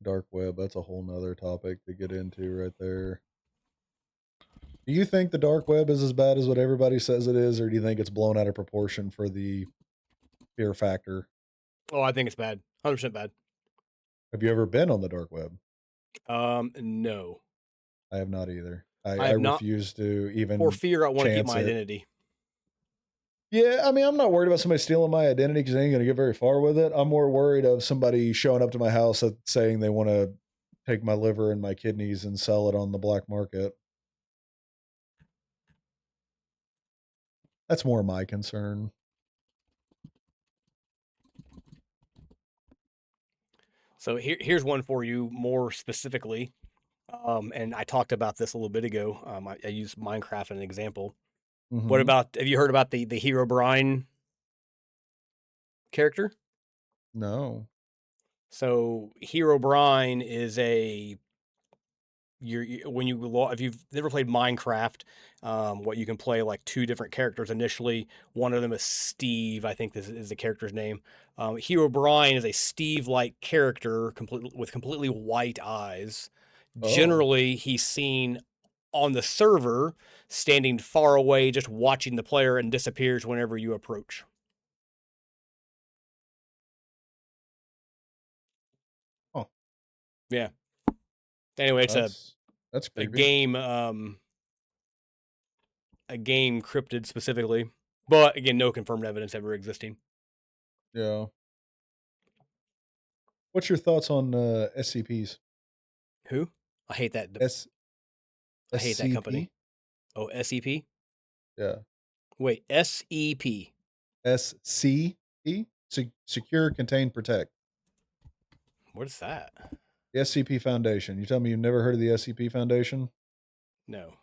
Dark web, that's a whole nother topic to get into right there. Do you think the dark web is as bad as what everybody says it is, or do you think it's blown out of proportion for the fear factor? Oh, I think it's bad. 100% bad. Have you ever been on the dark web? No, I have not either. I I have not. refuse to For even fear, I want to keep chance my it. identity. Yeah, I mean, I'm not worried about somebody stealing my identity because I ain't going to get very far with it. I'm more worried of somebody showing up to my house saying they want to take my liver and my kidneys and sell it on the black market. That's more my concern. So here's one for you more specifically. And I talked about this a little bit ago. I used Minecraft as an example. What Hmm. about? Have you heard about the Hero Brine character? No. So Hero Brine is a when if you've never played Minecraft, what you can play like two different characters initially. One of them is Steve, I think this is the character's name. Hero Brine is a Steve-like character, completely white eyes. Oh. Generally, he's seen on the server, standing far away, just watching the player, and disappears whenever you approach. Oh. Yeah. Anyway, it's That's a creepy. game cryptid specifically, but again, no confirmed evidence ever existing. Yeah. What's your thoughts on SCPs? Who? I hate that. S I hate that SCP? company. Oh, SCP. Yeah. Wait, SEP. SCP? Secure, Contain, Protect. What is that? The SCP Foundation. You tell me you've never heard of the SCP Foundation? No.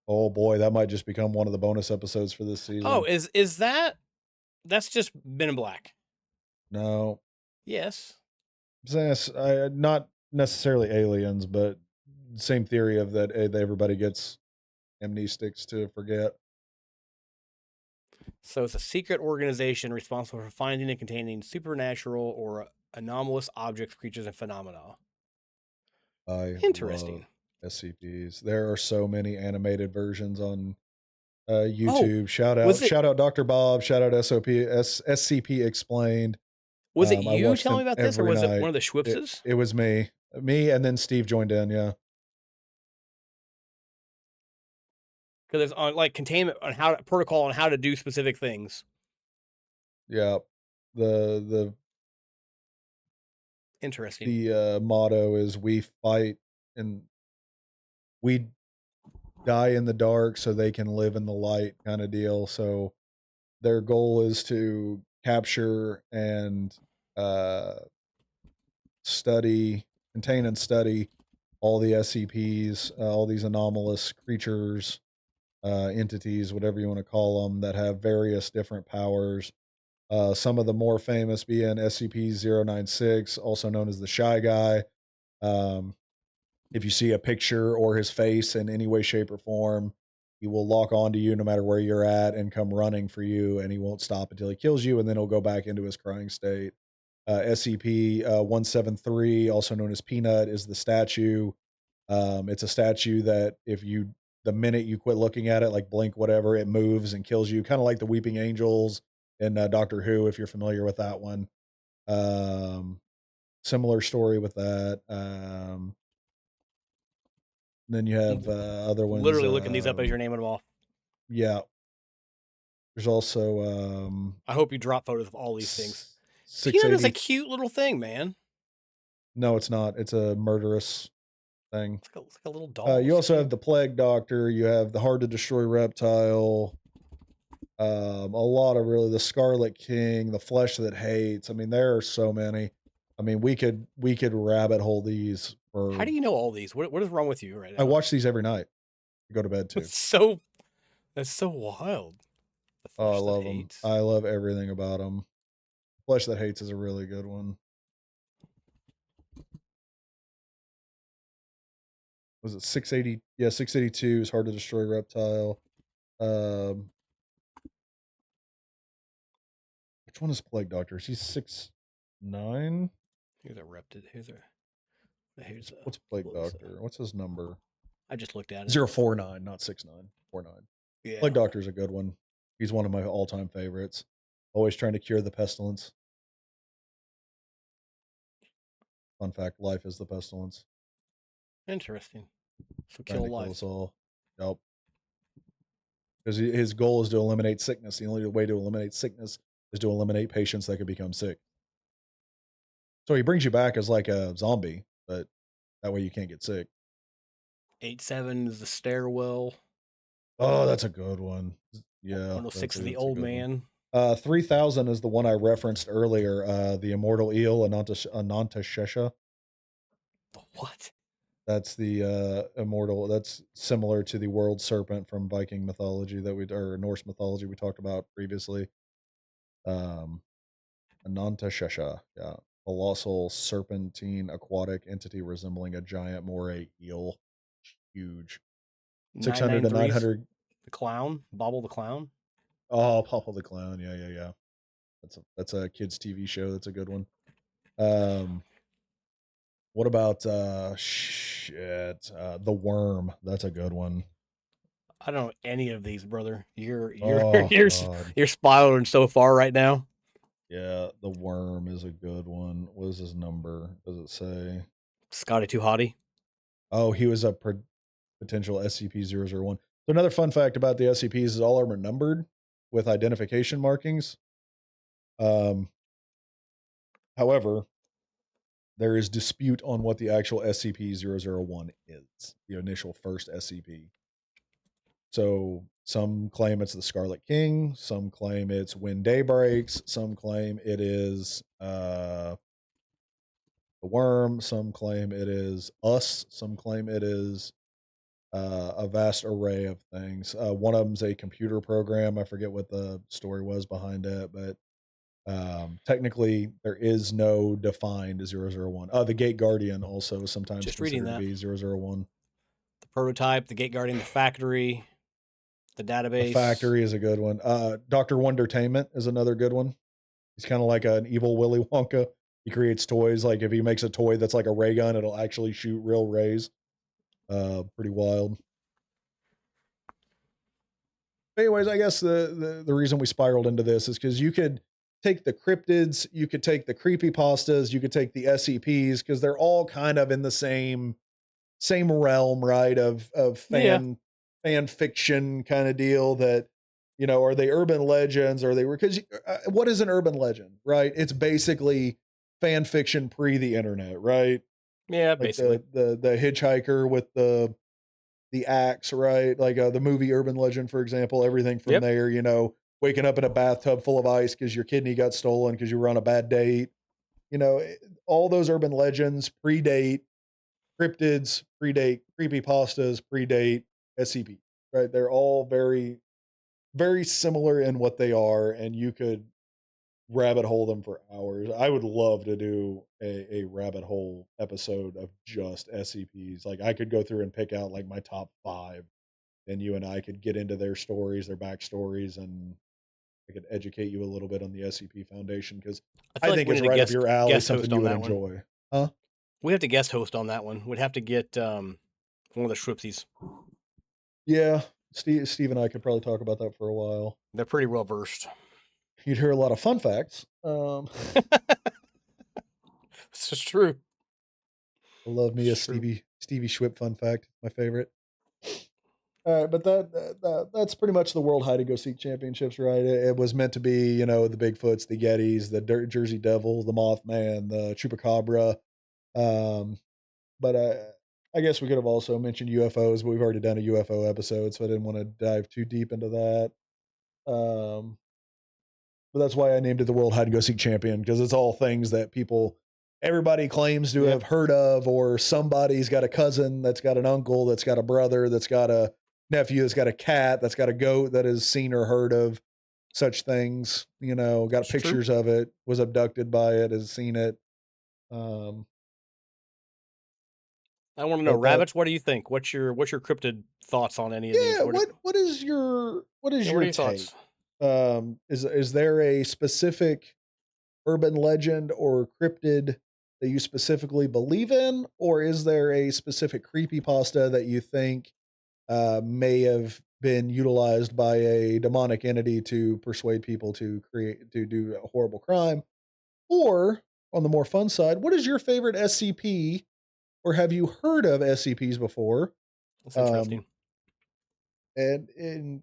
Oh boy, that might just become one of the bonus episodes for this Oh, season. is that's just Men in Black? No, Yes. not necessarily aliens, but same theory of that everybody gets amnestics to forget. So it's a secret organization responsible for finding and containing supernatural or anomalous objects, creatures, and phenomena. I love Interesting. SCPs. There are so many animated versions on Oh, YouTube. was it Shout out Dr. Bob. Shout out SCP Explained. was it I you watched telling them me about this, or every was it night. one of the It Schwipses? it was me, and then Steve joined in. Yeah, Because it's on like containment on how protocol on how to do specific things. yeah. The Interesting. the motto is we fight and we die in the dark so they can live in the light kind of deal. So their goal is to capture and uh, study, contain and study all the SCPs, all these anomalous creatures, entities, whatever you want to call them, that have various different powers. Some of the more famous being SCP-096, also known as the Shy Guy. Um, if you see a picture or his face in any way, shape, or form, he will lock onto you no matter where you're at and come running for you, and he won't stop until he kills you, and then he'll go back into his crying state. SCP 173, also known as Peanut, is the statue. It's a statue that the minute you quit looking at it, like blink, whatever, it moves and kills you, kind of like the Weeping Angels in Doctor Who, if you're familiar with that one. Um, Similar story with that. Then you have I'm other ones. literally looking these up as you're naming them off. Yeah, there's also I hope you drop photos of all these things. Peanut is a 680. cute little thing, man. No, it's not. It's a murderous thing. It's like a little doll. You It's also have cute. the Plague Doctor. You have the Hard to Destroy Reptile. A lot of really the Scarlet King, the Flesh That Hates. I mean, there are so many. I mean, we could rabbit hole these How for. do you know all these? What is wrong with you right I now? watch these every night. I go to bed too. It's so that's so wild. The Oh, I flesh that love them. hates. I love everything about them. Flesh That Hates is a really good one. Was it 680? Yeah, 682 is Hard to Destroy Reptile. Um, which one is Plague Doctor? Is he 6'9"? Here's a reptid. Here's a What's Plague what was Doctor? What's his number? I just looked at it. 049, not 69. 49. Yeah. Plague Doctor's a good one. He's one of my all-time favorites. Always trying to cure the pestilence. Fun fact: life is the pestilence. Interesting. So Trying kill to kill life. us all. Yep. Because his goal is to eliminate sickness. The only way to eliminate sickness is to eliminate patients that could become sick. So he brings you back as like a zombie, but that way you can't get sick. 8-7 is the stairwell. Oh, that's a good one. Yeah, 106 is the that's a old good one. man. 3000 is the one I referenced earlier. The immortal eel, Ananta Shesha. What? That's the immortal. That's similar to the world serpent from Viking mythology or Norse mythology we talked about previously. Um, Ananta Shesha, yeah, colossal serpentine aquatic entity resembling a giant moray eel. Huge. 600 to 993's 900. the clown. Bobble the clown. Oh, Papa the Clown. Yeah, yeah, yeah. That's a kids TV show. That's a good one. Um, what about The Worm? That's a good one. I don't know any of these, brother. Oh God. You're spiraling so far right now. Yeah, The Worm is a good one. What is his number? Does it say? Scotty too hottie. Oh, he was a potential SCP-001. So another fun fact about the SCPs is all of them are numbered with identification markings. Um, However, there is dispute on what the actual SCP-001 is, the initial first SCP. So some claim it's the Scarlet King, some claim it's When Day Breaks, some claim it is the Worm, some claim it is Us, some claim it is a vast array of things. One of them's a computer program. I forget what the story was behind it, but technically there is no defined 001. The Gate Guardian also is sometimes Just reading considered to that. be 001. The prototype, the Gate Guardian, the factory, the The database. Factory is a good one. Dr. Wondertainment is another good one. He's kind of like an evil Willy Wonka. He creates toys. Like if he makes a toy that's like a ray gun, it'll actually shoot real rays. Pretty wild. Anyways, I guess the reason we spiraled into this is because you could take the cryptids, you could take the creepypastas, you could take the SCPs because they're all kind of in the same realm, right? Of Yeah. fan fiction kind of deal that, are they urban legends? Are they because what is an urban legend, right? It's basically fan fiction pre the internet, right? Yeah, Like basically. the hitchhiker with the axe, right? Like the movie Urban Legend, for example, everything from Yep. there, waking up in a bathtub full of ice because your kidney got stolen because you were on a bad date. You know, it- all those urban legends predate cryptids, predate creepypastas, predate SCP, right? They're all very, very similar in what they are, and you could rabbit hole them for hours. I would love to do a rabbit hole episode of just SCPs. Like I could go through and pick out like my top five, and you and I could get into their stories, their backstories, and I could educate you a little bit on the SCP Foundation because I feel I like think we it's need a right up guest your alley, guest something host you on would that one. enjoy. Huh? We have to guest host on that one. We'd have to get one of the Schwipsies. Yeah. Steve and I could probably talk about that for a while. They're pretty well versed. You'd hear a lot of fun facts. This is true. I love me a It's true. Stevie Schwip fun fact, my favorite. All right, but that's pretty much the World Hide and Go Seek Championships, right? It was meant to be, the Bigfoots, the Yetis, the Jersey Devils, the Mothman, the Chupacabra. Um, but I guess we could have also mentioned UFOs, but we've already done a UFO episode, so I didn't want to dive too deep into that. Um, but that's why I named it the World Hide and Go Seek Champion because it's all things that everybody claims to Yeah. have heard of, or somebody's got a cousin that's got an uncle that's got a brother that's got a nephew that's got a cat that's got a goat that has seen or heard of such things. Got It's true. pictures of it, was abducted by it, has seen it. Um, I want to know, but that rabbits. What do you think? What's your cryptid thoughts on any of these? Yeah, what is Yeah, what are your your take? thoughts? Is there a specific urban legend or cryptid that you specifically believe in, or is there a specific creepypasta that you think may have been utilized by a demonic entity to persuade people to do a horrible crime? Or on the more fun side, what is your favorite SCP, or have you heard of SCPs before? That's Um, interesting. and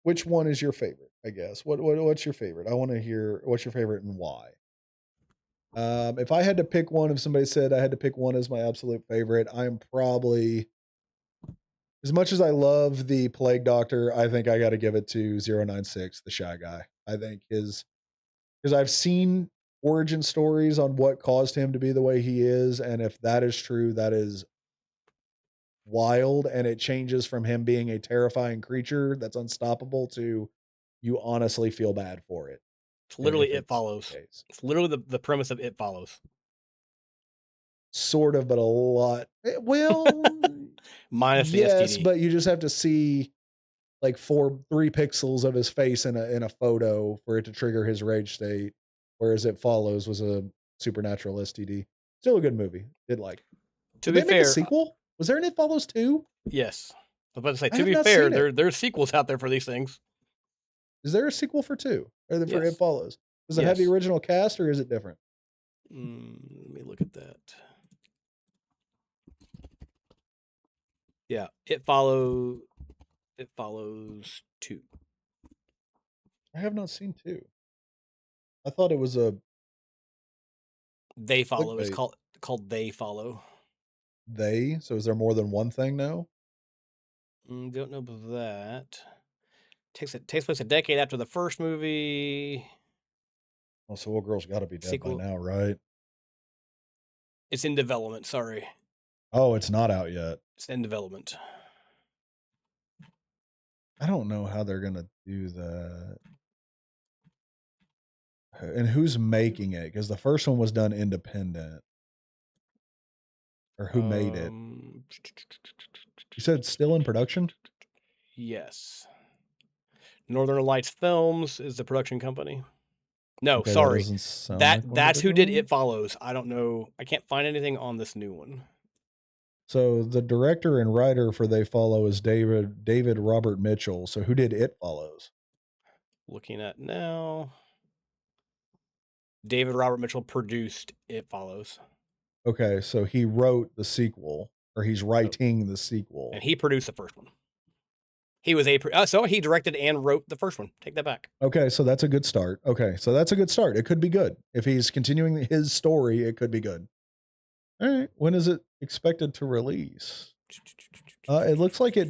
which one is your favorite, I guess? What's your favorite? I wanna hear what's your favorite and why. If I had to pick one, if somebody said I had to pick one as my absolute favorite, I'm probably as much as I love the Plague Doctor, I think I gotta give it to 096, the Shy Guy. I think his because 'cause I've seen origin stories on what caused him to be the way he is, and if that is true, that is wild, and it changes from him being a terrifying creature that's unstoppable to you honestly feel bad for it, It's if literally It it's Follows. the case. It's literally the premise of It Follows. Sort of, but a lot well, Minus the yes, STD. but you just have to see, like, 3 pixels of his face in a photo for it to trigger his rage state, whereas It Follows was a supernatural STD. Still a good movie, did like it. To Did be they make a fair, sequel? Was there an It Follows 2? yes. I was about to say, I to have be not fair, seen it. there's sequels out there for these things. Is there a sequel for 2? Or for It Yes. Follows? Does it have the Yes. original cast or is it different? Let me look at that. Yeah, It follows 2. I have not seen 2. I thought it was a They follow is clickbait. called They Follow. So is there more than one thing now? Don't know about that. Takes place a decade after the first movie. Oh, so Old Girl's got to be dead Sequel. by now, right? It's in development. Sorry, Oh, it's not out yet. it's in development. I don't know how they're gonna do that. And who's making it? Because the first one was done independent. Or who made it? You said still in production? Yes. Northern Lights Films is the production company. No, Okay, that sorry. doesn't sound like one of That's the who bigger did ones. It Follows. I don't know. I can't find anything on this new one. So the director and writer for They Follow is David Robert Mitchell. So who did It Follows? Looking at now. David Robert Mitchell produced It Follows. Okay, so he wrote the sequel, or he's writing the sequel. And he produced the first one. He was so he directed and wrote the first one. Take that back. Okay, so that's a good start. Okay, so that's a good start. It could be good. If he's continuing his story, it could be good. All right, when is it expected to release? It looks like it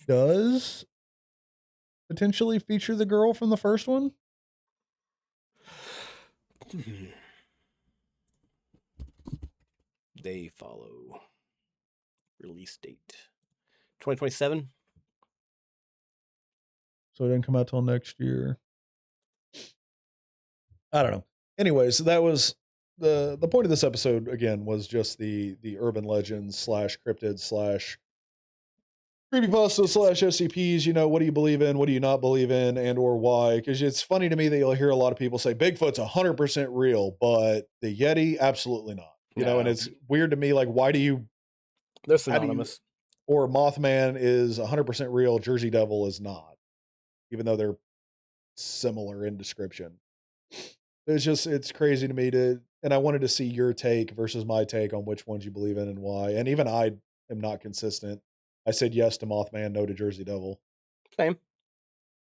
does potentially feature the girl from the first one. They Follow. Release date 2027. So it didn't come out till next year. I don't know. Anyways, that was the point of this episode. Again, was just the urban legends slash cryptids slash creepypasta slash SCPs. You know, what do you believe in? What do you not believe in? And or why? Because it's funny to me that you'll hear a lot of people say Bigfoot's 100% real, but the Yeti absolutely not. You know, and it's weird to me. Like, why do you? They're synonymous. Or Mothman is 100% real. Jersey Devil is not, even though they're similar in description. It's crazy to me and I wanted to see your take versus my take on which ones you believe in and why. And even I am not consistent. I said yes to Mothman, no to Jersey Devil. Same.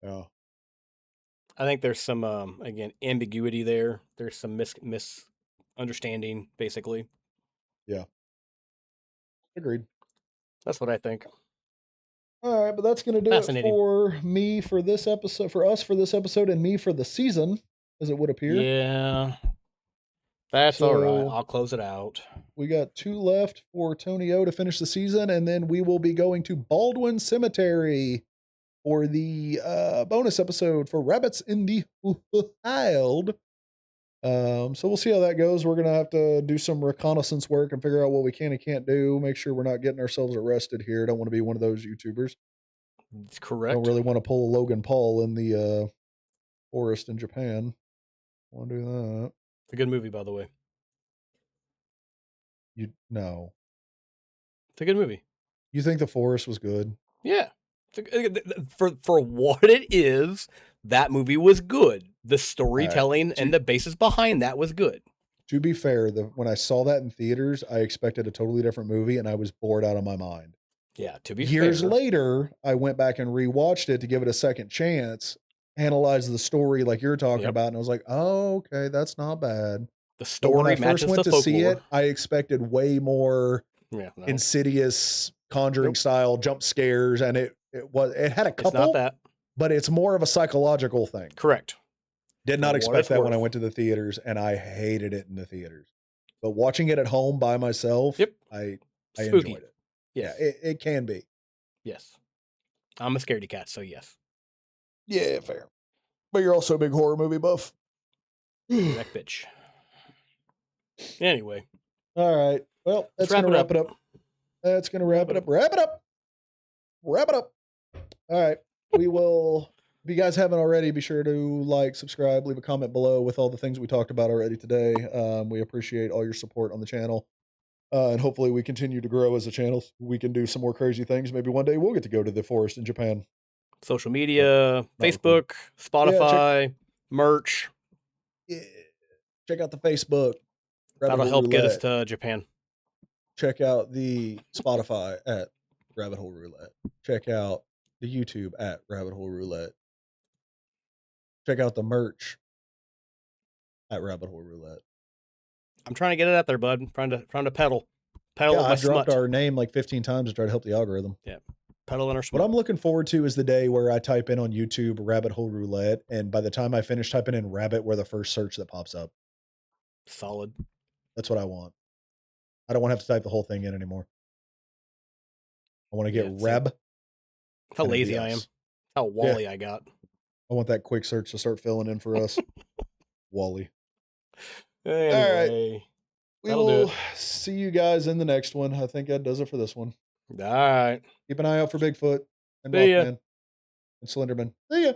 Yeah. I think there's some again ambiguity there. There's some misunderstanding, basically. Yeah. Agreed. That's what I think. All right, but that's going to do it for me for this episode, for us for this episode, and me for the season, as it would appear. Yeah. That's all right. I'll close it out. We got 2 left for Tony O to finish the season, and then we will be going to Baldwin Cemetery for the bonus episode for Rabbits in the Wild. So we'll see how that goes. We're going to have to do some reconnaissance work and figure out what we can and can't do. Make sure we're not getting ourselves arrested here. Don't want to be one of those YouTubers. That's correct. Don't really want to pull a Logan Paul in the forest in Japan. Want to do that. It's a good movie, by the way. No. It's a good movie. You think The Forest was good? Yeah. For what it is, that movie was good. The storytelling and the basis behind that was good. To be fair, when I saw that in theaters, I expected a totally different movie, and I was bored out of my mind. Yeah, to be Years fair. later, I went back and rewatched it to give it a second chance, analyzed the story like you're talking about, and I was like, oh, okay, that's not bad. The story matches the folklore. When I first went to see it, I expected way more insidious Conjuring style jump scares, and it had a couple. It's not that, but it's more of a psychological thing. Correct. Did not expect that when I went to the theaters, and I hated it in the theaters. But watching it at home by myself, I enjoyed it. Yes. Yeah, it can be. Yes. I'm a scaredy cat, so yes. Yeah, fair. But you're also a big horror movie buff. That bitch. Anyway. All right. Well, that's going to wrap it up. That's going to wrap it up. Wrap it up. Wrap it up. All right. We will, if you guys haven't already, be sure to like, subscribe, leave a comment below with all the things we talked about already today. We appreciate all your support on the channel. And hopefully we continue to grow as a channel. We can do some more crazy things. Maybe one day we'll get to go to the forest in Japan. Social media, Facebook, Spotify, merch. Yeah. Check out the Facebook. That'll help get us to Japan. Check out the Spotify at Rabbit Hole Roulette. Check out the YouTube at Rabbit Hole Roulette. Check out the merch at Rabbit Hole Roulette. I'm trying to get it out there, bud. I'm trying to pedal. I dropped our name like 15 times to try to help the algorithm. Yeah. Pedaling or What smoke. I'm looking forward to is the day where I type in on YouTube Rabbit Hole Roulette, and by the time I finish typing in rabbit, we're the first search that pops up. Solid. That's what I want. I don't want to have to type the whole thing in anymore. I want to get Yeah, same. Rab, How and it'd be lazy I am. us. How Yeah, Wally I got. I want that quick search to start filling in for us. Wally. All right. Anyway, We that'll do will it. see you guys in the next one. I think that does it for this one. All right. Keep an eye out for Bigfoot and See ya. Mothman and Slenderman. See ya.